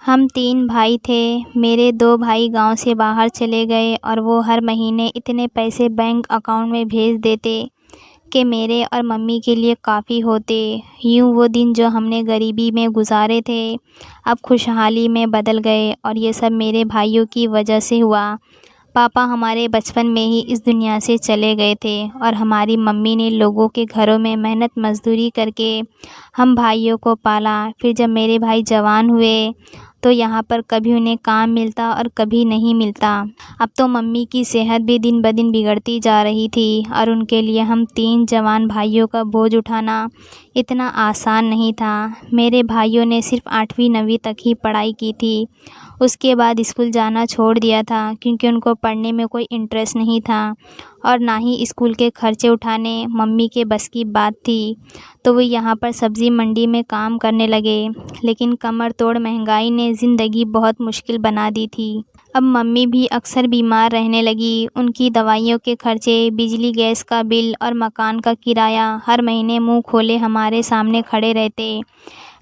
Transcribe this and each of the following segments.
हम 3 भाई थे। मेरे 2 भाई गांव से बाहर चले गए और वो हर महीने इतने पैसे बैंक अकाउंट में भेज देते कि मेरे और मम्मी के लिए काफ़ी होते। यूँ वो दिन जो हमने गरीबी में गुजारे थे अब खुशहाली में बदल गए और ये सब मेरे भाइयों की वजह से हुआ। पापा हमारे बचपन में ही इस दुनिया से चले गए थे और हमारी मम्मी ने लोगों के घरों में मेहनत मजदूरी करके हम भाइयों को पाला। फिर जब मेरे भाई जवान हुए तो यहाँ पर कभी उन्हें काम मिलता और कभी नहीं मिलता। अब तो मम्मी की सेहत भी दिन ब दिन बिगड़ती जा रही थी और उनके लिए हम 3 जवान भाइयों का बोझ उठाना इतना आसान नहीं था। मेरे भाइयों ने सिर्फ 8वीं 9वीं तक ही पढ़ाई की थी। उसके बाद स्कूल जाना छोड़ दिया था क्योंकि उनको पढ़ने में कोई इंटरेस्ट नहीं था और ना ही स्कूल के खर्चे उठाने मम्मी के बस की बात थी। तो वो यहाँ पर सब्ज़ी मंडी में काम करने लगे, लेकिन कमर तोड़ महंगाई ने ज़िंदगी बहुत मुश्किल बना दी थी। अब मम्मी भी अक्सर बीमार रहने लगी। उनकी दवाइयों के खर्चे, बिजली गैस का बिल और मकान का किराया हर महीने मुंह खोले हमारे सामने खड़े रहते।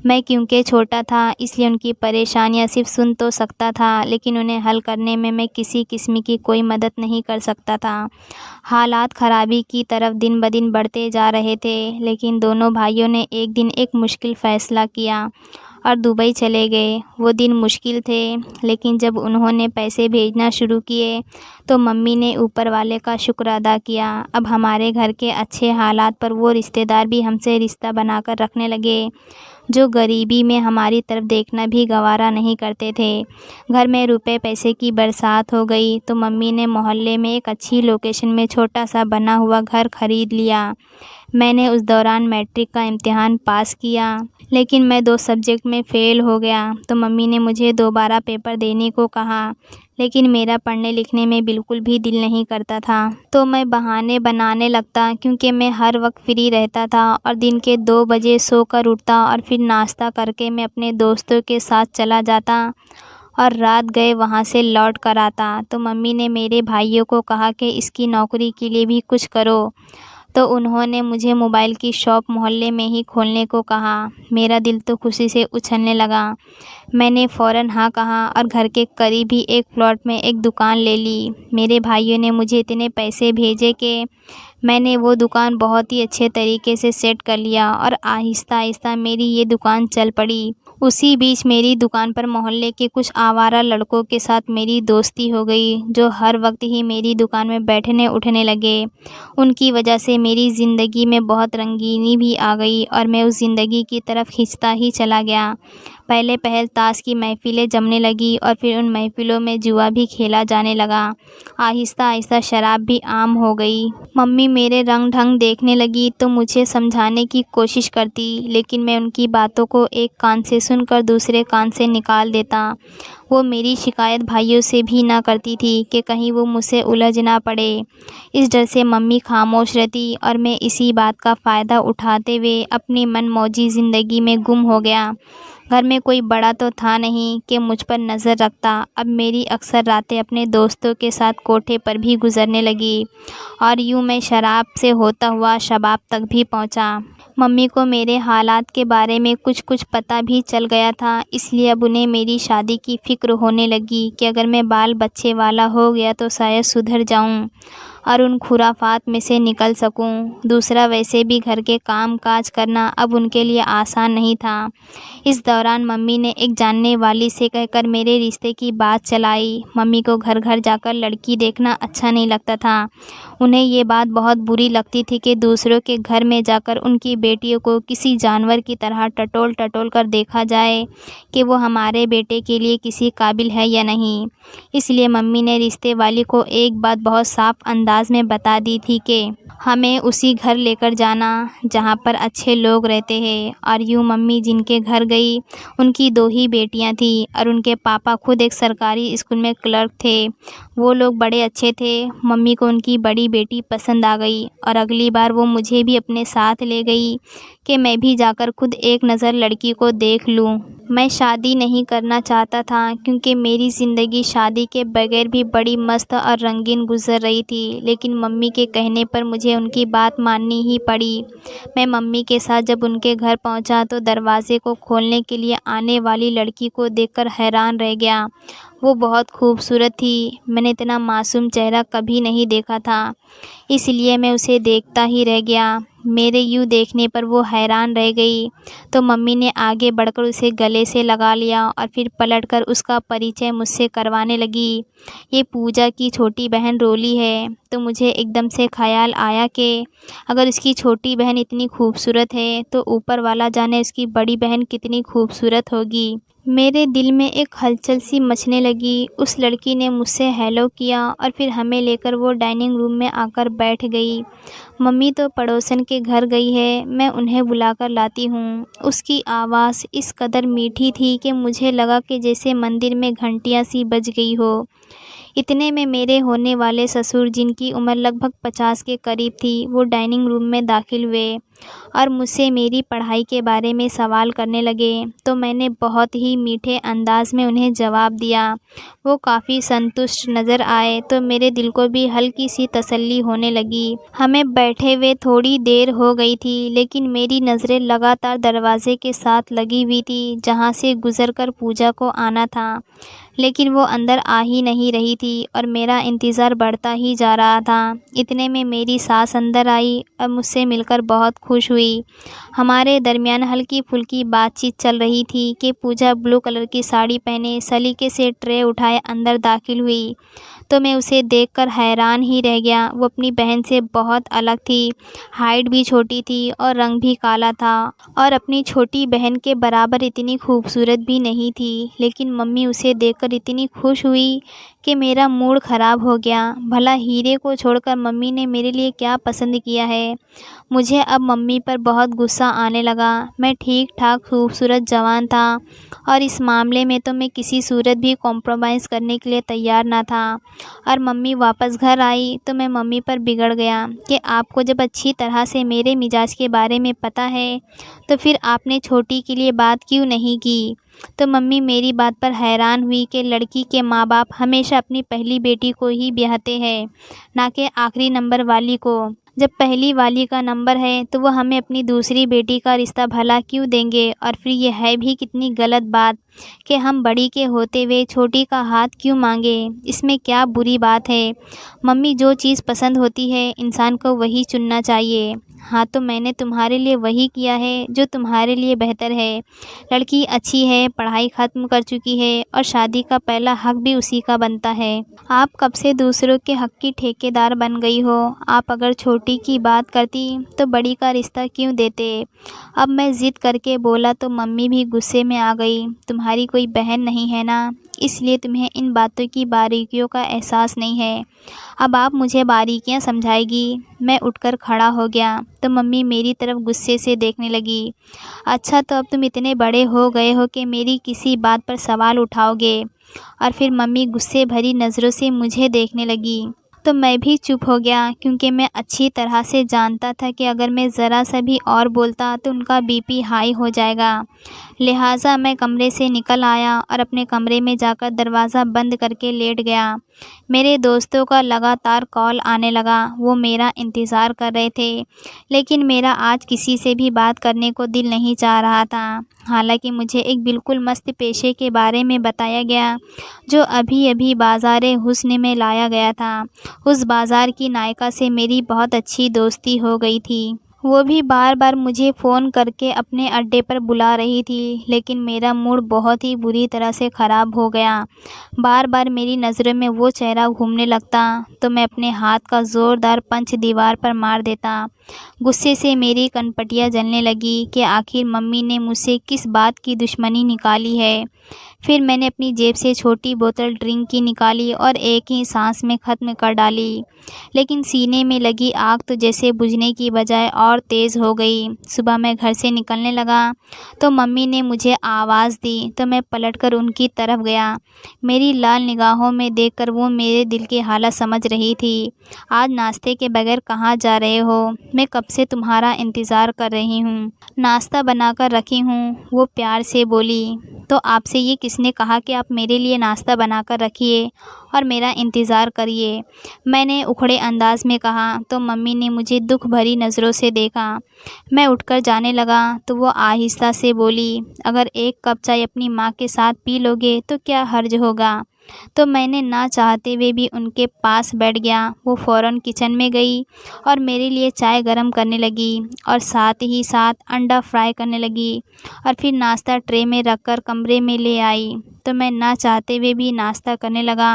मैं क्योंकि छोटा था इसलिए उनकी परेशानियां सिर्फ सुन तो सकता था, लेकिन उन्हें हल करने में मैं किसी किस्म की कोई मदद नहीं कर सकता था। हालात ख़राबी की तरफ दिन ब दिन बढ़ते जा रहे थे, लेकिन दोनों भाइयों ने एक दिन एक मुश्किल फ़ैसला किया और दुबई चले गए। वो दिन मुश्किल थे, लेकिन जब उन्होंने पैसे भेजना शुरू किए तो मम्मी ने ऊपर वाले का शुक्र अदा किया। अब हमारे घर के अच्छे हालात पर वो रिश्तेदार भी हमसे रिश्ता बनाकर रखने लगे जो गरीबी में हमारी तरफ देखना भी गवारा नहीं करते थे। घर में रुपए पैसे की बरसात हो गई तो मम्मी ने मोहल्ले में एक अच्छी लोकेशन में छोटा सा बना हुआ घर खरीद लिया। मैंने उस दौरान मैट्रिक का इम्तिहान पास किया, लेकिन मैं 2 सब्जेक्ट में फ़ेल हो गया तो मम्मी ने मुझे दोबारा पेपर देने को कहा, लेकिन मेरा पढ़ने लिखने में बिल्कुल भी दिल नहीं करता था। तो मैं बहाने बनाने लगता क्योंकि मैं हर वक्त फ्री रहता था और दिन के 2 बजे सोकर उठता और फिर नाश्ता करके मैं अपने दोस्तों के साथ चला जाता और रात गए वहाँ से लौट कर आता। तो मम्मी ने मेरे भाइयों को कहा कि इसकी नौकरी के लिए भी कुछ करो, तो उन्होंने मुझे मोबाइल की शॉप मोहल्ले में ही खोलने को कहा। मेरा दिल तो खुशी से उछलने लगा। मैंने फ़ौरन हाँ कहा और घर के करीब ही एक प्लॉट में एक दुकान ले ली। मेरे भाइयों ने मुझे इतने पैसे भेजे कि मैंने वो दुकान बहुत ही अच्छे तरीके से सेट कर लिया और आहिस्ता आहिस्ता मेरी ये दुकान चल पड़ी। उसी बीच मेरी दुकान पर मोहल्ले के कुछ आवारा लड़कों के साथ मेरी दोस्ती हो गई, जो हर वक्त ही मेरी दुकान में बैठने उठने लगे। उनकी वजह से मेरी ज़िंदगी में बहुत रंगीनी भी आ गई और मैं उस ज़िंदगी की तरफ खिंचता ही चला गया। पहले पहल ताश की महफ़िलें जमने लगी और फिर उन महफ़िलों में जुआ भी खेला जाने लगा। आहिस्ता आहिस्ता शराब भी आम हो गई। मम्मी मेरे रंग ढंग देखने लगी तो मुझे समझाने की कोशिश करती, लेकिन मैं उनकी बातों को एक कान से सुनकर दूसरे कान से निकाल देता। वो मेरी शिकायत भाइयों से भी ना करती थी कि कहीं वो मुझसे उलझ ना पड़े। इस डर से मम्मी खामोश रहती और मैं इसी बात का फ़ायदा उठाते हुए अपनी मनमौजी ज़िंदगी में गुम हो गया। घर में कोई बड़ा तो था नहीं कि मुझ पर नज़र रखता। अब मेरी अक्सर रातें अपने दोस्तों के साथ कोठे पर भी गुजरने लगी और यूँ मैं शराब से होता हुआ शबाब तक भी पहुँचा। मम्मी को मेरे हालात के बारे में कुछ कुछ पता भी चल गया था, इसलिए अब उन्हें मेरी शादी की फ़िक्र होने लगी कि अगर मैं बाल बच्चे वाला हो गया तो शायद सुधर जाऊं और उन खुराफात में से निकल सकूं। दूसरा, वैसे भी घर के काम काज करना अब उनके लिए आसान नहीं था। इस दौरान मम्मी ने एक जानने वाली से कहकर मेरे रिश्ते की बात चलाई। मम्मी को घर घर जाकर लड़की देखना अच्छा नहीं लगता था। उन्हें ये बात बहुत बुरी लगती थी कि दूसरों के घर में जाकर उनकी बेटियों को किसी जानवर की तरह टटोल टटोल कर देखा जाए कि वो हमारे बेटे के लिए किसी काबिल है या नहीं। इसलिए मम्मी ने रिश्ते वाली को एक बात बहुत साफ अंदाज में बता दी थी कि हमें उसी घर लेकर जाना जहाँ पर अच्छे लोग रहते हैं। और यूँ मम्मी जिनके घर गई उनकी 2 ही बेटियाँ थीं और उनके पापा खुद एक सरकारी स्कूल में क्लर्क थे। वो लोग बड़े अच्छे थे। मम्मी को उनकी बड़ी बेटी पसंद आ गई और अगली बार वो मुझे भी अपने साथ ले गई कि मैं भी जाकर खुद एक नज़र लड़की को देख लूँ। मैं शादी नहीं करना चाहता था क्योंकि मेरी ज़िंदगी शादी के बगैर भी बड़ी मस्त और रंगीन गुजर रही थी, लेकिन मम्मी के कहने पर मुझे उनकी बात माननी ही पड़ी। मैं मम्मी के साथ जब उनके घर पहुंचा तो दरवाज़े को खोलने के लिए आने वाली लड़की को देखकर हैरान रह गया। वो बहुत खूबसूरत थी। मैंने इतना मासूम चेहरा कभी नहीं देखा था, इसलिए मैं उसे देखता ही रह गया। मेरे यूँ देखने पर वो हैरान रह गई तो मम्मी ने आगे बढ़कर उसे गले से लगा लिया और फिर पलटकर उसका परिचय मुझसे करवाने लगी। ये पूजा की छोटी बहन रोली है। तो मुझे एकदम से ख़याल आया कि अगर उसकी छोटी बहन इतनी खूबसूरत है तो ऊपर वाला जाने उसकी बड़ी बहन कितनी खूबसूरत होगी। मेरे दिल में एक हलचल सी मचने लगी। उस लड़की ने मुझसे हेलो किया और फिर हमें लेकर वो डाइनिंग रूम में आकर बैठ गई। मम्मी तो पड़ोसन के घर गई है, मैं उन्हें बुलाकर लाती हूँ। उसकी आवाज़ इस कदर मीठी थी कि मुझे लगा कि जैसे मंदिर में घंटियाँ सी बज गई हो। इतने में मेरे होने वाले ससुर, जिनकी उम्र लगभग 50 के करीब थी, वो डाइनिंग रूम में दाखिल हुए और मुझसे मेरी पढ़ाई के बारे में सवाल करने लगे। तो मैंने बहुत ही मीठे अंदाज़ में उन्हें जवाब दिया। वो काफ़ी संतुष्ट नज़र आए तो मेरे दिल को भी हल्की सी तसल्ली होने लगी। हमें बैठे हुए थोड़ी देर हो गई थी, लेकिन मेरी नज़रें लगातार दरवाज़े के साथ लगी हुई थी जहाँ से गुज़रकर पूजा को आना था, लेकिन वो अंदर आ ही नहीं रही थी और मेरा इंतज़ार बढ़ता ही जा रहा था। इतने में मेरी सास अंदर आई और मुझसे मिलकर बहुत खुश हुई। हमारे दरमियान हल्की फुल्की बातचीत चल रही थी कि पूजा ब्लू कलर की साड़ी पहने सलीके से ट्रे उठाए अंदर दाखिल हुई तो मैं उसे देखकर हैरान ही रह गया। वो अपनी बहन से बहुत अलग थी। हाइट भी छोटी थी और रंग भी काला था और अपनी छोटी बहन के बराबर इतनी खूबसूरत भी नहीं थी, लेकिन मम्मी उसे देखकर इतनी खुश हुई कि मेरा मूड ख़राब हो गया। भला हीरे को छोड़कर मम्मी ने मेरे लिए क्या पसंद किया है। मुझे अब मम्मी पर बहुत गुस्सा आने लगा। मैं ठीक ठाक खूबसूरत जवान था और इस मामले में तो मैं किसी सूरत भी कॉम्प्रोमाइज़ करने के लिए तैयार ना था। और मम्मी वापस घर आई तो मैं मम्मी पर बिगड़ गया कि आपको जब अच्छी तरह से मेरे मिजाज के बारे में पता है तो फिर आपने छोटी के लिए बात क्यों नहीं की। तो मम्मी मेरी बात पर हैरान हुई कि लड़की के माँ बाप हमेशा अपनी पहली बेटी को ही ब्याहते हैं, ना कि आखिरी नंबर वाली को। जब पहली वाली का नंबर है तो वो हमें अपनी दूसरी बेटी का रिश्ता भला क्यों देंगे। और फिर ये है भी कितनी गलत बात कि हम बड़ी के होते हुए छोटी का हाथ क्यों मांगे। इसमें क्या बुरी बात है। मम्मी, जो चीज़ पसंद होती है इंसान को वही चुनना चाहिए। हाँ, तो मैंने तुम्हारे लिए वही किया है जो तुम्हारे लिए बेहतर है। लड़की अच्छी है, पढ़ाई ख़त्म कर चुकी है और शादी का पहला हक भी उसी का बनता है। आप कब से दूसरों के हक की ठेकेदार बन गई हो। आप अगर छोटी की बात करती तो बड़ी का रिश्ता क्यों देते। अब मैं ज़िद करके बोला तो मम्मी भी गुस्से में आ गई। तुम्हारी कोई बहन नहीं है ना, इसलिए तुम्हें इन बातों की बारीकियों का एहसास नहीं है। अब आप मुझे बारीकियां समझाएगी। मैं उठकर खड़ा हो गया तो मम्मी मेरी तरफ गुस्से से देखने लगी। अच्छा, तो अब तुम इतने बड़े हो गए हो कि मेरी किसी बात पर सवाल उठाओगे। और फिर मम्मी गुस्से भरी नज़रों से मुझे देखने लगी तो मैं भी चुप हो गया, क्योंकि मैं अच्छी तरह से जानता था कि अगर मैं ज़रा सा भी और बोलता तो उनका बीपी हाई हो जाएगा। लिहाजा मैं कमरे से निकल आया और अपने कमरे में जाकर दरवाज़ा बंद करके लेट गया। मेरे दोस्तों का लगातार कॉल आने लगा। वो मेरा इंतज़ार कर रहे थे, लेकिन मेरा आज किसी से भी बात करने को दिल नहीं चाह रहा था। हालांकि मुझे एक बिल्कुल मस्त पेशे के बारे में बताया गया जो अभी अभी बाज़ार हुस्न में लाया गया था। उस बाज़ार की नायिका से मेरी बहुत अच्छी दोस्ती हो गई थी। वो भी बार बार मुझे फ़ोन करके अपने अड्डे पर बुला रही थी, लेकिन मेरा मूड बहुत ही बुरी तरह से ख़राब हो गया। बार बार मेरी नज़रों में वो चेहरा घूमने लगता तो मैं अपने हाथ का ज़ोरदार पंच दीवार पर मार देता। गुस्से से मेरी कनपटियाँ जलने लगी कि आखिर मम्मी ने मुझसे किस बात की दुश्मनी निकाली है। फिर मैंने अपनी जेब से छोटी बोतल ड्रिंक की निकाली और एक ही सांस में ख़त्म कर डाली, लेकिन सीने में लगी आग तो जैसे बुझने की बजाय और और तेज़ हो गई। सुबह मैं घर से निकलने लगा तो मम्मी ने मुझे आवाज़ दी तो मैं पलटकर उनकी तरफ गया। मेरी लाल निगाहों में देखकर वो मेरे दिल की हालत समझ रही थी। आज नाश्ते के बगैर कहाँ जा रहे हो? मैं कब से तुम्हारा इंतज़ार कर रही हूँ। नाश्ता बनाकर रखी हूँ, वो प्यार से बोली। तो आपसे ये किसने कहा कि आप मेरे लिए नाश्ता बनाकर रखिए और मेरा इंतज़ार करिए? मैंने उखड़े अंदाज में कहा तो मम्मी ने मुझे दुख भरी नज़रों से देखा। मैं उठकर जाने लगा तो वो आहिस्ता से बोली, अगर एक कप चाय अपनी माँ के साथ पी लोगे तो क्या हर्ज होगा? तो मैंने ना चाहते हुए भी उनके पास बैठ गया। वो फ़ौरन किचन में गई और मेरे लिए चाय गरम करने लगी और साथ ही साथ अंडा फ्राई करने लगी और फिर नाश्ता ट्रे में रखकर कमरे में ले आई। तो मैं ना चाहते हुए भी नाश्ता करने लगा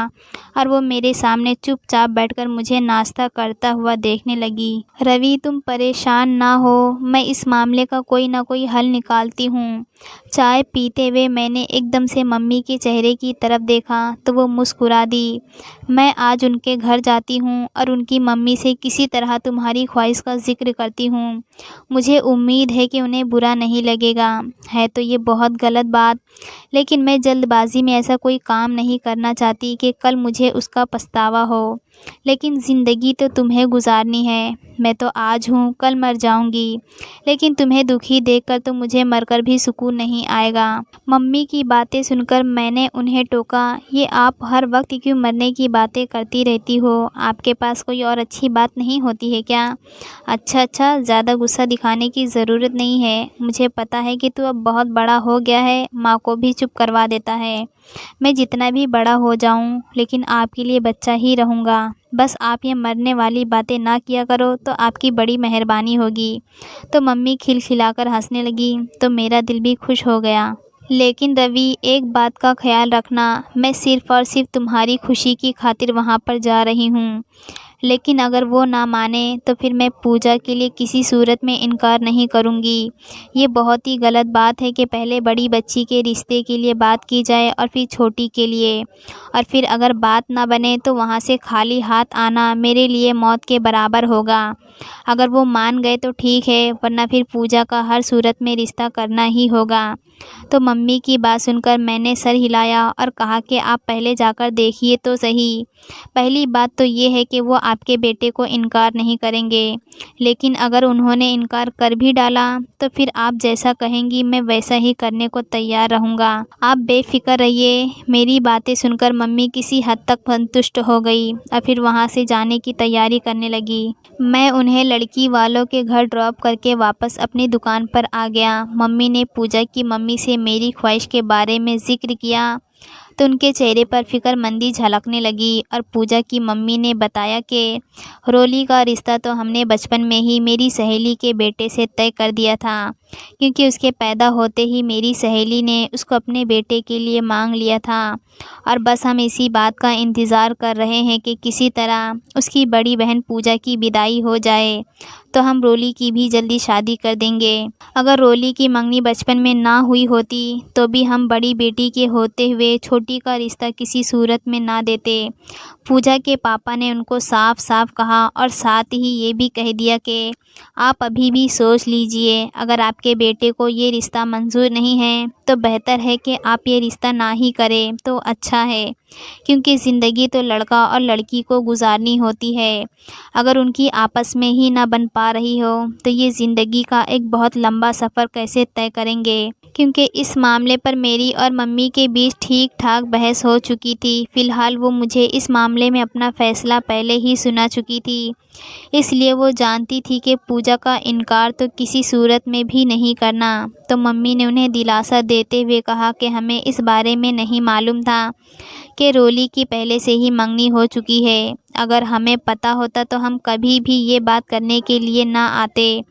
और वो मेरे सामने चुपचाप बैठकर मुझे नाश्ता करता हुआ देखने लगी। रवि, तुम परेशान ना हो, मैं इस मामले का कोई ना कोई हल निकालती हूँ। चाय पीते हुए मैंने एकदम से मम्मी के चेहरे की तरफ देखा तो वो मुस्कुरा दी। मैं आज उनके घर जाती हूँ और उनकी मम्मी से किसी तरह तुम्हारी ख्वाहिश का ज़िक्र करती हूँ। मुझे उम्मीद है कि उन्हें बुरा नहीं लगेगा। है तो ये बहुत गलत बात, लेकिन मैं जल्दबाजी में ऐसा कोई काम नहीं करना चाहती कि कल मुझे उसका पछतावा हो। लेकिन ज़िंदगी तो तुम्हें गुजारनी है। मैं तो आज हूँ, कल मर जाऊँगी, लेकिन तुम्हें दुखी देखकर तो मुझे मरकर भी सुकून नहीं आएगा। मम्मी की बातें सुनकर मैंने उन्हें टोका, ये आप हर वक्त क्यों मरने की बातें करती रहती हो? आपके पास कोई और अच्छी बात नहीं होती है क्या? अच्छा, ज़्यादा गुस्सा दिखाने की ज़रूरत नहीं है। मुझे पता है कि तू अब बहुत बड़ा हो गया है, माँ को भी चुप करवा देता है। मैं जितना भी बड़ा हो जाऊँ लेकिन आपके लिए बच्चा ही रहूँगा। बस आप ये मरने वाली बातें ना किया करो तो आपकी बड़ी मेहरबानी होगी। तो मम्मी खिलखिलाकर हंसने लगी तो मेरा दिल भी खुश हो गया। लेकिन रवि, एक बात का ख्याल रखना, मैं सिर्फ़ और सिर्फ तुम्हारी खुशी की खातिर वहाँ पर जा रही हूँ। लेकिन अगर वो ना माने तो फिर मैं पूजा के लिए किसी सूरत में इनकार नहीं करूँगी। ये बहुत ही गलत बात है कि पहले बड़ी बच्ची के रिश्ते के लिए बात की जाए और फिर छोटी के लिए, और फिर अगर बात ना बने तो वहाँ से खाली हाथ आना मेरे लिए मौत के बराबर होगा। अगर वो मान गए तो ठीक है, वरना फिर पूजा का हर सूरत में रिश्ता करना ही होगा। तो मम्मी की बात सुनकर मैंने सर हिलाया और कहा कि आप पहले जाकर देखिए तो सही। पहली बात तो ये है कि वो आपके बेटे को इनकार नहीं करेंगे, लेकिन अगर उन्होंने इनकार कर भी डाला तो फिर आप जैसा कहेंगी मैं वैसा ही करने को तैयार रहूँगा। आप बेफिक्र रहिए। मेरी बातें सुनकर मम्मी किसी हद तक संतुष्ट हो गई और फिर वहाँ से जाने की तैयारी करने लगी। मैं उन्हें लड़की वालों के घर ड्रॉप करके वापस अपनी दुकान पर आ गया। मम्मी ने पूजा की मम्मी से मेरी ख्वाहिश के बारे में ज़िक्र किया तो उनके चेहरे पर फ़िक्रमंदी झलकने लगी और पूजा की मम्मी ने बताया कि रोली का रिश्ता तो हमने बचपन में ही मेरी सहेली के बेटे से तय कर दिया था, क्योंकि उसके पैदा होते ही मेरी सहेली ने उसको अपने बेटे के लिए मांग लिया था और बस हम इसी बात का इंतज़ार कर रहे हैं कि किसी तरह उसकी बड़ी बहन पूजा की विदाई हो जाए तो हम रोली की भी जल्दी शादी कर देंगे। अगर रोली की मंगनी बचपन में ना हुई होती तो भी हम बड़ी बेटी के होते हुए छोटी का रिश्ता किसी सूरत में ना देते। पूजा के पापा ने उनको साफ साफ कहा और साथ ही ये भी कह दिया कि आप अभी भी सोच लीजिए, अगर आपके बेटे को ये रिश्ता मंजूर नहीं है तो बेहतर है कि आप ये रिश्ता ना ही करें तो अच्छा है, क्योंकि ज़िंदगी तो लड़का और लड़की को गुजारनी होती है। अगर उनकी आपस में ही ना बन पा रही हो तो ये ज़िंदगी का एक बहुत लंबा सफ़र कैसे तय करेंगे, क्योंकि इस मामले पर मेरी और मम्मी के बीच ठीक ठाक बहस हो चुकी थी। फ़िलहाल वो मुझे इस मामले में अपना फ़ैसला पहले ही सुना चुकी थी, इसलिए वो जानती थी कि पूजा का इनकार तो किसी सूरत में भी नहीं करना। तो मम्मी ने उन्हें दिलासा देते हुए कहा कि हमें इस बारे में नहीं मालूम था कि रोली की पहले से ही मंगनी हो चुकी है। अगर हमें पता होता तो हम कभी भी ये बात करने के लिए ना आते,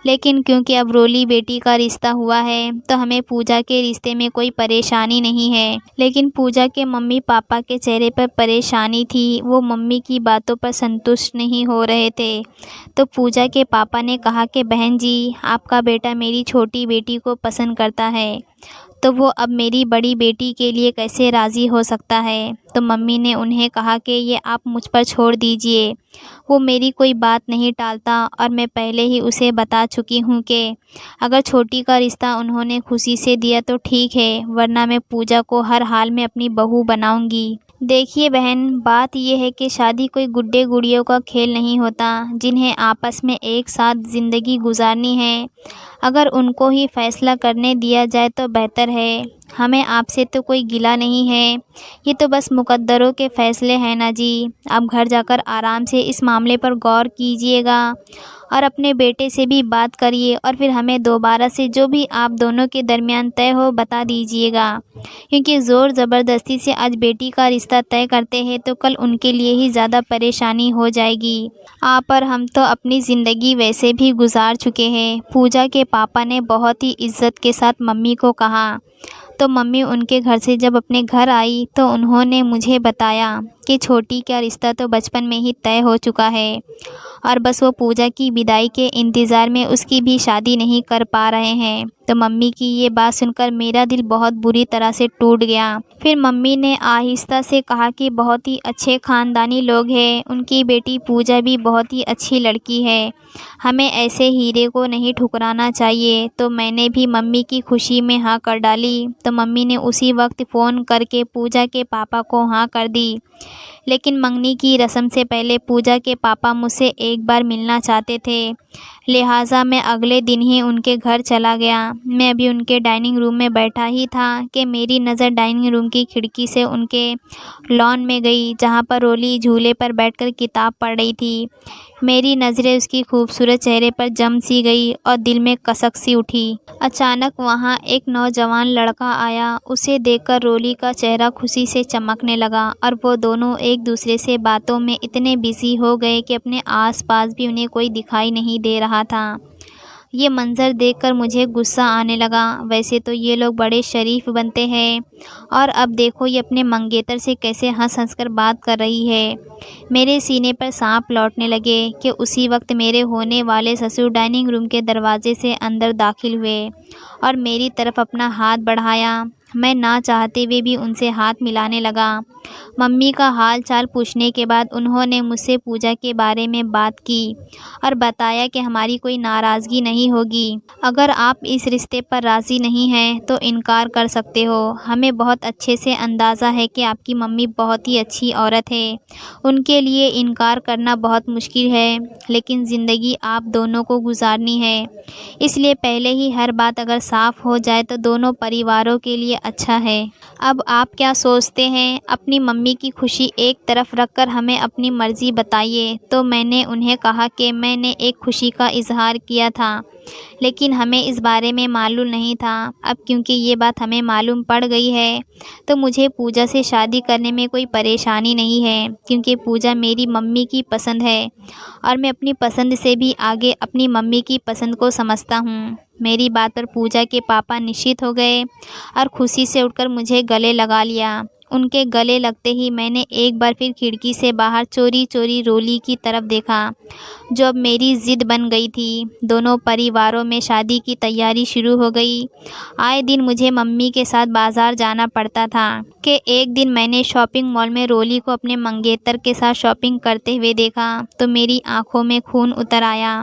लेकिन क्योंकि अब रोली बेटी का रिश्ता हुआ है तो हमें पूजा के रिश्ते में कोई परेशानी नहीं है। लेकिन पूजा के मम्मी पापा के चेहरे पर परेशानी थी, वो मम्मी की बातों पर संतुष्ट नहीं हो रहे थे। तो पूजा के पापा ने कहा कि बहन जी, आपका बेटा मेरी छोटी बेटी को पसंद करता है तो वो अब मेरी बड़ी बेटी के लिए कैसे राज़ी हो सकता है। तो मम्मी ने उन्हें कहा कि ये आप मुझ पर छोड़ दीजिए, वो मेरी कोई बात नहीं टालता और मैं पहले ही उसे बता चुकी हूँ कि अगर छोटी का रिश्ता उन्होंने खुशी से दिया तो ठीक है, वरना मैं पूजा को हर हाल में अपनी बहू बनाऊंगी। देखिए बहन, बात यह है कि शादी कोई गुड्डे गुड़ियों का खेल नहीं होता जिन्हें आपस में एक साथ ज़िंदगी गुजारनी है। अगर उनको ही फैसला करने दिया जाए तो बेहतर है। हमें आपसे तो कोई गिला नहीं है, ये तो बस मुकद्दरों के फ़ैसले हैं ना जी। आप घर जाकर आराम से इस मामले पर गौर कीजिएगा और अपने बेटे से भी बात करिए और फिर हमें दोबारा से जो भी आप दोनों के दरमियान तय हो बता दीजिएगा, क्योंकि ज़ोर ज़बरदस्ती से आज बेटी का रिश्ता तय करते हैं तो कल उनके लिए ही ज़्यादा परेशानी हो जाएगी। आप और हम तो अपनी ज़िंदगी वैसे भी गुजार चुके हैं। पूजा के पापा ने बहुत ही इज्जत के साथ मम्मी को कहा। तो मम्मी उनके घर से जब अपने घर आई तो उन्होंने मुझे बताया कि छोटी का रिश्ता तो बचपन में ही तय हो चुका है और बस वो पूजा की विदाई के इंतज़ार में उसकी भी शादी नहीं कर पा रहे हैं। तो मम्मी की ये बात सुनकर मेरा दिल बहुत बुरी तरह से टूट गया। फिर मम्मी ने आहिस्ता से कहा कि बहुत ही अच्छे ख़ानदानी लोग हैं, उनकी बेटी पूजा भी बहुत ही अच्छी लड़की है, हमें ऐसे हीरे को नहीं ठुकराना चाहिए। तो मैंने भी मम्मी की खुशी में हाँ कर डाली। तो मम्मी ने उसी वक्त फ़ोन करके पूजा के पापा को हाँ कर दी। लेकिन मंगनी की रस्म से पहले पूजा के पापा मुझसे एक बार मिलना चाहते थे, लिहाजा मैं अगले दिन ही उनके घर चला गया। मैं अभी उनके डाइनिंग रूम में बैठा ही था कि मेरी नज़र डाइनिंग रूम की खिड़की से उनके लॉन में गई, जहाँ पर रोली झूले पर बैठकर किताब पढ़ रही थी। मेरी नज़रें उसकी खूबसूरत चेहरे पर जम सी गई और दिल में कसक सी उठी। अचानक वहाँ एक नौजवान लड़का आया। उसे देखकर रोली का चेहरा खुशी से चमकने लगा और वो दोनों एक दूसरे से बातों में इतने बिजी हो गए कि अपने आसपास भी उन्हें कोई दिखाई नहीं दे रहा था। ये मंज़र देखकर मुझे गुस्सा आने लगा। वैसे तो ये लोग बड़े शरीफ बनते हैं और अब देखो ये अपने मंगेतर से कैसे हंस हंस कर बात कर रही है। मेरे सीने पर सांप लौटने लगे कि उसी वक्त मेरे होने वाले ससुर डाइनिंग रूम के दरवाजे से अंदर दाखिल हुए और मेरी तरफ अपना हाथ बढ़ाया। मैं ना चाहते हुए भी उनसे हाथ मिलाने लगा। मम्मी का हाल चाल पूछने के बाद उन्होंने मुझसे पूजा के बारे में बात की और बताया कि हमारी कोई नाराज़गी नहीं होगी। अगर आप इस रिश्ते पर राज़ी नहीं हैं तो इनकार कर सकते हो। हमें बहुत अच्छे से अंदाज़ा है कि आपकी मम्मी बहुत ही अच्छी औरत है, उनके लिए इनकार करना बहुत मुश्किल है, लेकिन ज़िंदगी आप दोनों को गुजारनी है, इसलिए पहले ही हर बात अगर साफ़ हो जाए तो दोनों परिवारों के लिए अच्छा है। अब आप क्या सोचते हैं? अपनी मम्मी की खुशी एक तरफ रखकर हमें अपनी मर्ज़ी बताइए। तो मैंने उन्हें कहा कि मैंने एक खुशी का इजहार किया था, लेकिन हमें इस बारे में मालूम नहीं था। अब क्योंकि ये बात हमें मालूम पड़ गई है तो मुझे पूजा से शादी करने में कोई परेशानी नहीं है, क्योंकि पूजा मेरी मम्मी की पसंद है और मैं अपनी पसंद से भी आगे अपनी मम्मी की पसंद को समझता हूँ। मेरी बात पर पूजा के पापा निश्चित हो गए और खुशी से उठकर मुझे गले लगा लिया। उनके गले लगते ही मैंने एक बार फिर खिड़की से बाहर चोरी चोरी रोली की तरफ देखा, जो अब मेरी ज़िद बन गई थी। दोनों परिवारों में शादी की तैयारी शुरू हो गई। आए दिन मुझे मम्मी के साथ बाज़ार जाना पड़ता था कि एक दिन मैंने शॉपिंग मॉल में रोली को अपने मंगेतर के साथ शॉपिंग करते हुए देखा तो मेरी आंखों में खून उतर आया।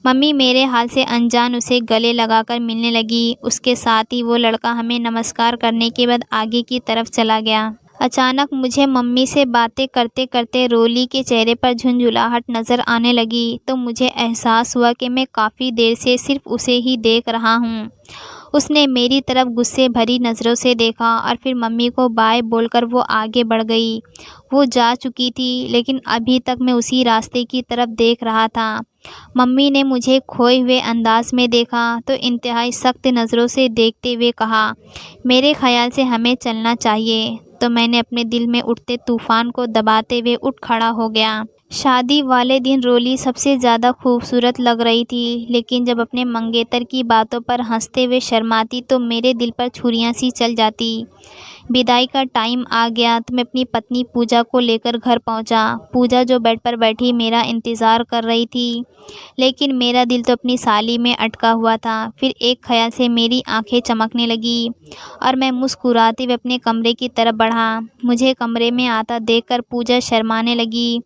मम्मी मेरे हाल से अनजान उसे गले लगाकर मिलने लगी। उसके साथ ही वो लड़का हमें नमस्कार करने के बाद आगे की तरफ चला गया। अचानक मुझे मम्मी से बातें करते करते रोली के चेहरे पर झुंझुलाहट नज़र आने लगी, तो मुझे एहसास हुआ कि मैं काफ़ी देर से सिर्फ उसे ही देख रहा हूँ। उसने मेरी तरफ गुस्से भरी नज़रों से देखा और फिर मम्मी को बाय बोलकर वो आगे बढ़ गई। वो जा चुकी थी, लेकिन अभी तक मैं उसी रास्ते की तरफ देख रहा था। मम्मी ने मुझे खोए हुए अंदाज में देखा तो इंतहाई सख्त नज़रों से देखते हुए कहा, मेरे ख्याल से हमें चलना चाहिए। तो मैंने अपने दिल में उठते तूफ़ान को दबाते हुए उठ खड़ा हो गया। शादी वाले दिन रोली सबसे ज़्यादा खूबसूरत लग रही थी, लेकिन जब अपने मंगेतर की बातों पर हंसते हुए शर्माती तो मेरे दिल पर छुरियां सी चल जाती। विदाई का टाइम आ गया तो मैं अपनी पत्नी पूजा को लेकर घर पहुंचा। पूजा जो बेड पर बैठी मेरा इंतज़ार कर रही थी, लेकिन मेरा दिल तो अपनी साली में अटका हुआ था। फिर एक ख्याल से मेरी आंखें चमकने लगी और मैं मुस्कुराते हुए अपने कमरे की तरफ बढ़ा। मुझे कमरे में आता देखकर पूजा शर्माने लगी।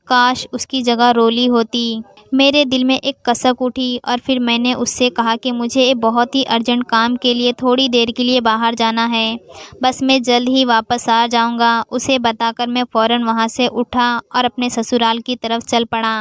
काश उसकी जगह रोली होती। मेरे दिल में एक कसक उठी और फिर मैंने उससे कहा कि मुझे एक बहुत ही अर्जेंट काम के लिए थोड़ी देर के लिए बाहर जाना है, बस मैं जल्द ही वापस आ जाऊंगा। उसे बताकर मैं फ़ौरन वहां से उठा और अपने ससुराल की तरफ चल पड़ा।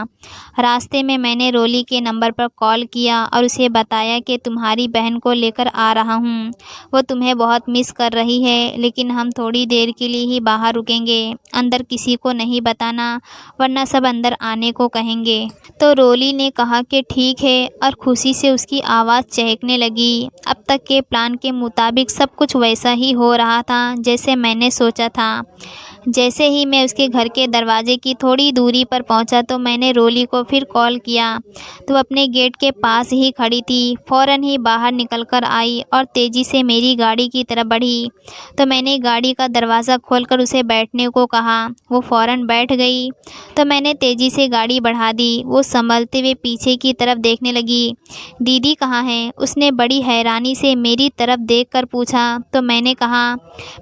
रास्ते में मैंने रोली के नंबर पर कॉल किया और उसे बताया कि तुम्हारी बहन को लेकर आ रहा हूँ, वो तुम्हें बहुत मिस कर रही है, लेकिन हम थोड़ी देर के लिए ही बाहर रुकेंगे, अंदर किसी को नहीं बताना वरना सब अंदर आने को कहेंगे। तो रोली ने कहा कि ठीक है और खुशी से उसकी आवाज़ चहकने लगी। अब तक के प्लान के मुताबिक सब कुछ वैसा ही हो रहा था जैसे मैंने सोचा था। जैसे ही मैं उसके घर के दरवाजे की थोड़ी दूरी पर पहुंचा तो मैंने रोली को फिर कॉल किया तो वो अपने गेट के पास ही खड़ी थी। फ़ौरन ही बाहर निकलकर आई और तेज़ी से मेरी गाड़ी की तरफ बढ़ी। तो मैंने गाड़ी का दरवाज़ा खोलकर उसे बैठने को कहा। वो फ़ौरन बैठ गई तो मैंने तेज़ी से गाड़ी बढ़ा दी। वो संभलते हुए पीछे की तरफ देखने लगी। दीदी कहाँ हैं? उसने बड़ी हैरानी से मेरी तरफ देखकर पूछा। तो मैंने कहा,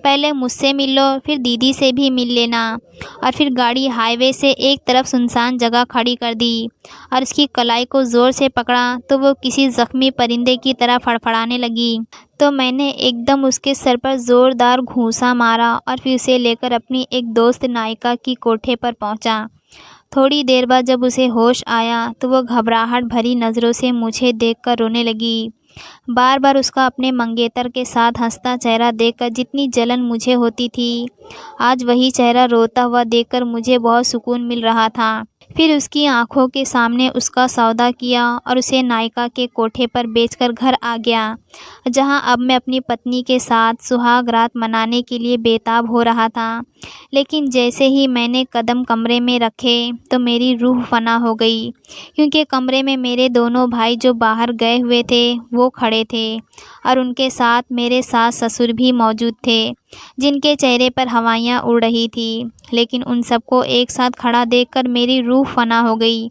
पहले मुझसे मिल लो, फिर दीदी से भी मिल लेना। और फिर गाड़ी हाईवे से एक तरफ सुनसान जगह खड़ी कर दी और उसकी कलाई को ज़ोर से पकड़ा तो वो किसी ज़ख्मी परिंदे की तरह फड़फड़ाने लगी। तो मैंने एकदम उसके सर पर ज़ोरदार घूंसा मारा और फिर उसे लेकर अपनी एक दोस्त नायिका की कोठे पर पहुंचा। थोड़ी देर बाद जब उसे होश आया तो वो घबराहट भरी नज़रों से मुझे देखकर रोने लगी। बार बार उसका अपने मंगेतर के साथ हंसता चेहरा देखकर जितनी जलन मुझे होती थी, आज वही चेहरा रोता हुआ देखकर मुझे बहुत सुकून मिल रहा था। फिर उसकी आंखों के सामने उसका सौदा किया और उसे नायिका के कोठे पर बेचकर घर आ गया, जहां अब मैं अपनी पत्नी के साथ सुहाग रात मनाने के लिए बेताब हो रहा था। लेकिन जैसे ही मैंने कदम कमरे में रखे तो मेरी रूह फना हो गई, क्योंकि कमरे में मेरे दोनों भाई जो बाहर गए हुए थे वो खड़े थे और उनके साथ मेरे सास ससुर भी मौजूद थे, जिनके चेहरे पर हवाइयाँ उड़ रही थी। लेकिन उन सबको एक साथ खड़ा देखकर मेरी रूह फना हो गई।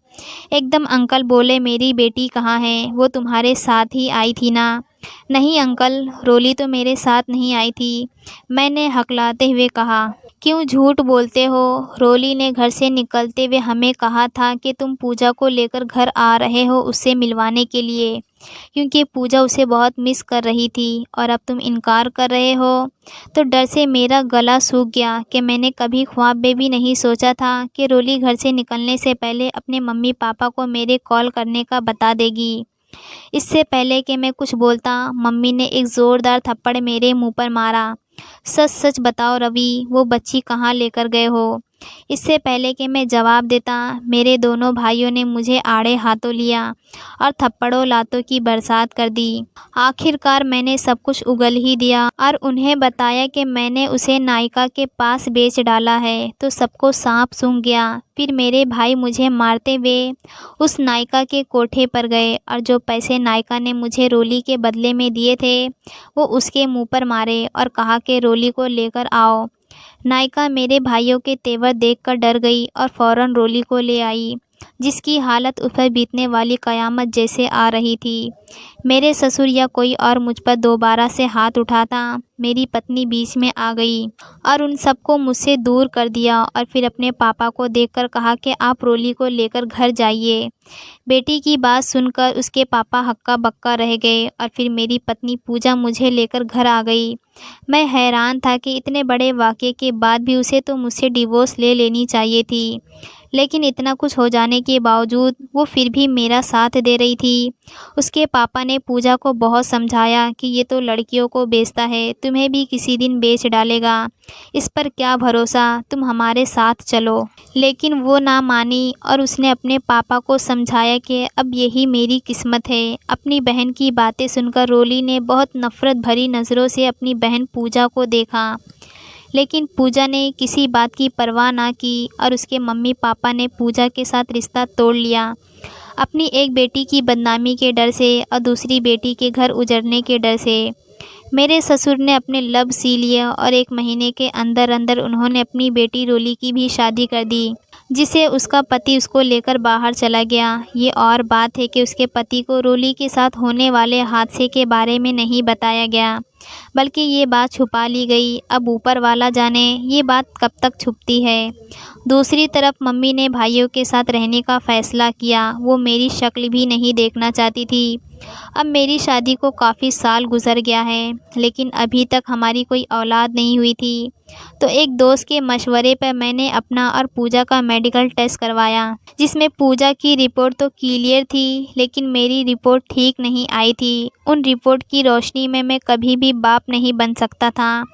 एकदम अंकल बोले, मेरी बेटी कहाँ है? वो तुम्हारे साथ ही आई थी ना? नहीं अंकल, रोली तो मेरे साथ नहीं आई थी, मैंने हकलाते हुए कहा। क्यों झूठ बोलते हो? रोली ने घर से निकलते हुए हमें कहा था कि तुम पूजा को लेकर घर आ रहे हो उससे मिलवाने के लिए, क्योंकि पूजा उसे बहुत मिस कर रही थी और अब तुम इनकार कर रहे हो। तो डर से मेरा गला सूख गया कि मैंने कभी ख्वाब में भी नहीं सोचा था कि रोली घर से निकलने से पहले अपने मम्मी पापा को मेरे कॉल करने का बता देगी। इससे पहले कि मैं कुछ बोलता, मम्मी ने एक ज़ोरदार थप्पड़ मेरे मुंह पर मारा। सच सच बताओ रवि, वो बच्ची कहाँ लेकर गए हो? इससे पहले कि मैं जवाब देता, मेरे दोनों भाइयों ने मुझे आड़े हाथों लिया और थप्पड़ों लातों की बरसात कर दी। आखिरकार मैंने सब कुछ उगल ही दिया और उन्हें बताया कि मैंने उसे नायिका के पास बेच डाला है। तो सबको सांप सूंघ गया। फिर मेरे भाई मुझे मारते हुए उस नायिका के कोठे पर गए और जो पैसे नायिका ने मुझे रोली के बदले में दिए थे वो उसके मुंह पर मारे और कहा कि रोली को लेकर आओ। नायिका मेरे भाइयों के तेवर देखकर डर गई और फ़ौरन रोली को ले आई, जिसकी हालत उस पर बीतने वाली क़यामत जैसे आ रही थी। मेरे ससुर या कोई और मुझ पर दोबारा से हाथ उठाता, मेरी पत्नी बीच में आ गई और उन सबको मुझसे दूर कर दिया और फिर अपने पापा को देखकर कहा कि आप रोली को लेकर घर जाइए। बेटी की बात सुनकर उसके पापा हक्का बक्का रह गए और फिर मेरी पत्नी पूजा मुझे लेकर घर आ गई। मैं हैरान था कि इतने बड़े वाक़ये के बाद भी उसे तो मुझसे डिवोर्स ले लेनी चाहिए थी, लेकिन इतना कुछ हो जाने के बावजूद वो फिर भी मेरा साथ दे रही थी। उसके पापा ने पूजा को बहुत समझाया कि ये तो लड़कियों को बेचता है, तुम्हें भी किसी दिन बेच डालेगा, इस पर क्या भरोसा, तुम हमारे साथ चलो। लेकिन वो ना मानी और उसने अपने पापा को समझाया कि अब यही मेरी किस्मत है। अपनी बहन की बातें सुनकर रोली ने बहुत नफ़रत भरी नज़रों से अपनी बहन पूजा को देखा, लेकिन पूजा ने किसी बात की परवाह ना की और उसके मम्मी पापा ने पूजा के साथ रिश्ता तोड़ लिया, अपनी एक बेटी की बदनामी के डर से और दूसरी बेटी के घर उजड़ने के डर से। मेरे ससुर ने अपने लब सी लिया और 1 महीने के अंदर अंदर उन्होंने अपनी बेटी रोली की भी शादी कर दी, जिसे उसका पति उसको लेकर बाहर चला गया। ये और बात है कि उसके पति को रोली के साथ होने वाले हादसे के बारे में नहीं बताया गया। बल्कि ये बात छुपा ली गई। अब ऊपर वाला जाने ये बात कब तक छुपती है। दूसरी तरफ मम्मी ने भाइयों के साथ रहने का फ़ैसला किया। वो मेरी शक्ल भी नहीं देखना चाहती थी। अब मेरी शादी को काफ़ी साल गुज़र गया है, लेकिन अभी तक हमारी कोई औलाद नहीं हुई थी। तो एक दोस्त के मशवरे पर मैंने अपना और पूजा का मेडिकल टेस्ट करवाया, जिसमें पूजा की रिपोर्ट तो क्लियर थी, लेकिन मेरी रिपोर्ट ठीक नहीं आई थी। उन रिपोर्ट की रोशनी में मैं कभी भी बाप नहीं बन सकता था।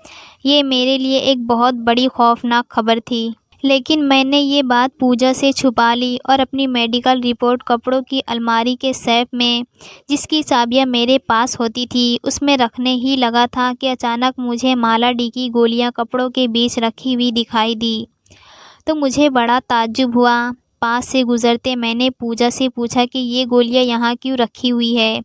ये मेरे लिए एक बहुत बड़ी खौफनाक खबर थी। लेकिन मैंने ये बात पूजा से छुपा ली और अपनी मेडिकल रिपोर्ट कपड़ों की अलमारी के सेफ में, जिसकी चाबियां मेरे पास होती थी, उसमें रखने ही लगा था कि अचानक मुझे माला डी की गोलियां कपड़ों के बीच रखी हुई दिखाई दी। तो मुझे बड़ा ताज्जुब हुआ। पास से गुज़रते मैंने पूजा से पूछा कि ये गोलियां यहाँ क्यों रखी हुई है।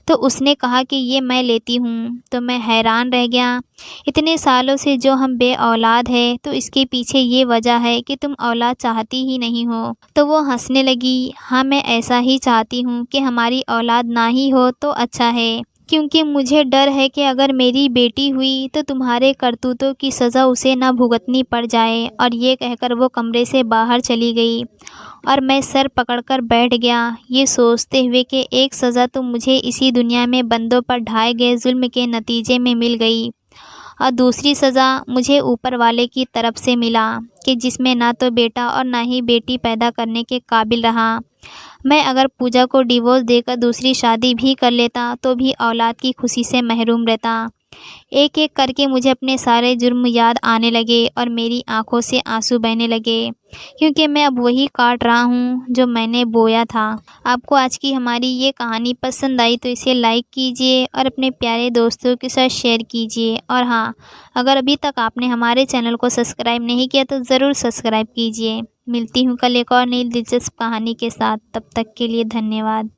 तो उसने कहा कि ये मैं लेती हूँ। तो मैं हैरान रह गया। इतने सालों से जो हम बे औलाद है, तो इसके पीछे ये वजह है कि तुम औलाद चाहती ही नहीं हो। तो वो हंसने लगी। हाँ, मैं ऐसा ही चाहती हूँ कि हमारी औलाद ना ही हो तो अच्छा है, क्योंकि मुझे डर है कि अगर मेरी बेटी हुई तो तुम्हारे करतूतों की सज़ा उसे ना भुगतनी पड़ जाए। और ये कहकर वो कमरे से बाहर चली गई और मैं सर पकड़कर बैठ गया, ये सोचते हुए कि एक सज़ा तो मुझे इसी दुनिया में बंदों पर ढाए गए जुल्म के नतीजे में मिल गई, और दूसरी सज़ा मुझे ऊपर वाले की तरफ से मिला कि जिसमें ना तो बेटा और ना ही बेटी पैदा करने के काबिल रहा। मैं अगर पूजा को डिवोर्स देकर दूसरी शादी भी कर लेता तो भी औलाद की खुशी से महरूम रहता। एक एक करके मुझे अपने सारे जुर्म याद आने लगे और मेरी आंखों से आंसू बहने लगे, क्योंकि मैं अब वही काट रहा हूँ जो मैंने बोया था। आपको आज की हमारी ये कहानी पसंद आई तो इसे लाइक कीजिए और अपने प्यारे दोस्तों के साथ शेयर कीजिए। और हाँ, अगर अभी तक आपने हमारे चैनल को सब्सक्राइब नहीं किया तो ज़रूर सब्सक्राइब कीजिए। मिलती हूँ कल एक और नई दिलचस्प कहानी के साथ। तब तक के लिए धन्यवाद।